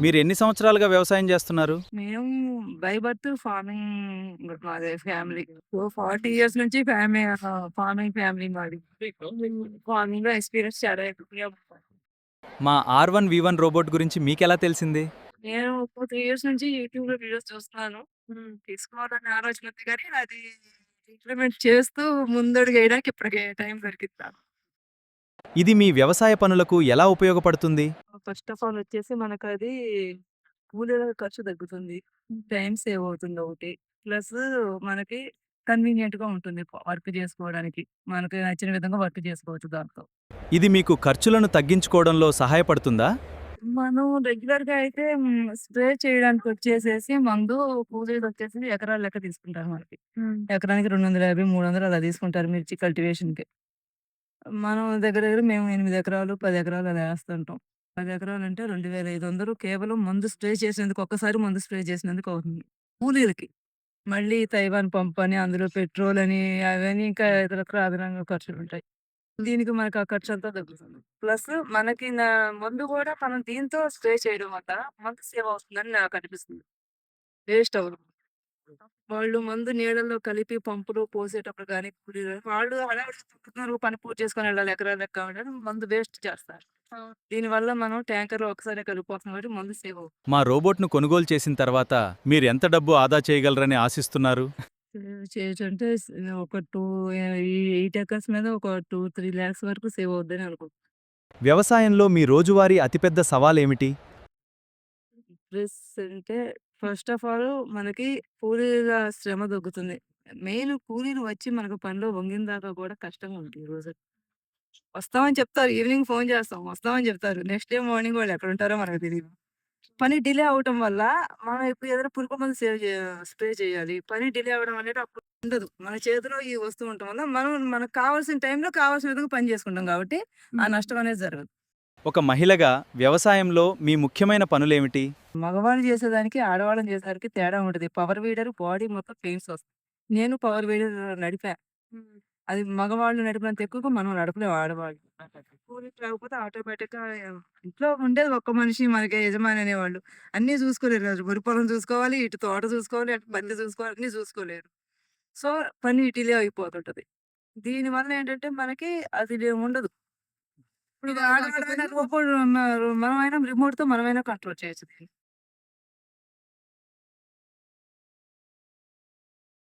మీరెన్ని సంవత్సరాలుగా వ్యవసాయం జేస్తున్నారు? మేము బై బర్త్ ఫార్మింగ్ మాది ఫ్యామిలీ. సో, 40 ఇయర్స్ నుంచి ఫార్మింగ్ ఫ్యామిలీ మాది. ఫార్మింగ్‌లో ఎక్స్‌పీరియన్స్ చాలా ఎక్కువ. మా R1, V1 రోబోట్ గురించి మీకెలా తెలిసింది? నేను ఒక 3 ఇయర్స్ నుంచి యూట్యూబ్‌లో వీడియోస్ చూస్తున్నాను. తీసుకోవాలన్న ఆలోచన ఉంది గానీ, అది ఇంప్లిమెంట్ చేస్తూ ముందడుగేయడానికి ఇప్పటికి టైం దొరికింది నాకు. ఇది మీ వ్యవసాయ పనులకు ఎలా ఉపయోగపడుతుంది? ఫస్ట్ ఆఫ్ ఆల్ వచ్చేసి మనకది కూలీల ఖర్చు తగ్గుతుంది. టైం సేవ్ అవుతుంది ఒకటి. ప్లస్ మనకి కన్వీనియంట్‌గా ఉంటుంది వర్క్ చేసుకోవడానికి. మనకి నచ్చిన విధంగా వర్క్ చేసుకోవచ్చు దాంతో. ఇది మీకు ఖర్చులను తగ్గించుకోవడంలో సహాయపడుతుందా? మనం రెగ్యులర్‌గా అయితే స్ప్రే చేయడానికొచ్చేసేసి మందు కూలీలొచ్చేసి ఎకరాల లెక్క తీసుకుంటారు మనకి. ఎకరానికి 250, 300 అలా తీసుకుంటారు మిర్చి కల్టివేషన్‌కి. మనం దగ్గర దగ్గర మేము 8 ఎకరాలు, 10 ఎకరాలు అలా ఏస్తుంటాం. 10 ఎకరాలంటే 2500 కేవలం మందు స్ప్రే చేసినందుకు ఒక్కసారి మందు స్ప్రే చేసినందుకు అవుతుంది. కూలీలకి. మళ్ళీ తైవాన్ పంపని, అందులో పెట్రోలని అవని ఇంకా ఇతరత్రా అదనంగా ఖర్చులుంటాయి. దీనికి మనకు ఆ ఖర్చంతా తగ్గుతుంది. ప్లస్ మనకి మందు గూడా మనం దీంతో స్ప్రే చేయడం వల్ల మందు సేవ్ అవుతుందని నాకనిపిస్తుంది. వేస్ట్ అవ్వదు. వాళ్ళు మందు నీళ్ళల్లో కలిపి పంపులో పోసేటప్పుడు గాని, కూలీలు వాళ్ళు హడావిడిగా తిప్పుతున్నారు, పని పూర్తి చేసుకొని వెళ్ళాలి ఎకరాలు లెక్క అని మందు వేస్ట్ చేస్తారు. దీనివల్ల మనం ట్యాంకర్‌లో ఒకసారే కలిపిపోతున్నాం కాబట్టి మందు సేవ్ అవుతుంది. మా రోబోట్‌ను కొనుగోలు చేసిన తర్వాత మీరెంత డబ్బు ఆదా చేయగలరని ఆశిస్తున్నారు? చేయొచ్చంటే ఒక 8 ఎకర్స్ మీద ఒక 2, 3 లాక్స్ వరకు సేవ్ అవుద్దని అనుకుంటున్నాను. వ్యవసాయంలో మీ రోజువారీ అతిపెద్ద సవాలేమిటి? ప్లస్ అంటే ఫస్ట్ ఆఫ్ ఆల్ మనకి కూలీల శ్రమ తగ్గుతుంది. మెయిన్ కూలీలు వచ్చి మనకు పనిలో వంగిన దాకా కూడా కష్టంగా ఉంటుంది ఈ రోజు. వస్తామని చెప్తారు. ఈవినింగ్ ఫోన్ చేస్తాం. వస్తామని చెప్తారు. నెక్స్ట్ డే మార్నింగ్ వాళ్ళు ఎక్కడుంటారో మనకు తెలీదు. పని డిలే అవ్వటం వల్ల మనం ఇప్పుడు ఏదైనా పురుగు మందు స్ప్రే చేయాలి. పని డిలే అవ్వడం అనేది అప్పుడు ఉండదు. మన చేతిలో ఈ వస్తువు ఉండటం వల్ల మనం మనకు కావాల్సిన టైంలో కావాల్సిన విధంగా పని చేసుకుంటాం కాబట్టి ఆ నష్టం అనేది జరగదు. ఒక మహిళగా వ్యవసాయంలో మీ ముఖ్యమైన పనులేమిటి? మగవాళ్ళు చేసేదానికి, ఆడవాళ్ళని చేసేదానికి తేడా ఉంటది. పవర్ వీడర్ బాడీ మొత్తం పెయిన్స్ వస్తాయి. నేను పవర్ వీడర్ నడిపా. అది మగవాళ్ళు నడిపినంత ఎక్కువగా మనం నడపలేం ఆడవాళ్ళు. కూలీకి రాకపోతే ఆటోమేటిక్‌గా ఇంట్లో ఉండేది ఒక్క మనిషి మనకి యజమాని అనేవాళ్ళు. అన్నీ చూసుకోలేరు కదా! వరి పొలం చూసుకోవాలి, ఇటు తోట చూసుకోవాలి, అటు బండి చూసుకోవాలి, అన్నీ చూసుకోలేరు. సో, పని డిలే అయిపోతుంటది. దీనివల్ల ఏంటంటే మనకి అది ఉండదు. ఇప్పుడు ఆడవాళ్ళైనా మనమైనా రిమోట్‌తో మనమైనా కంట్రోల్ చేయొచ్చు దీన్ని.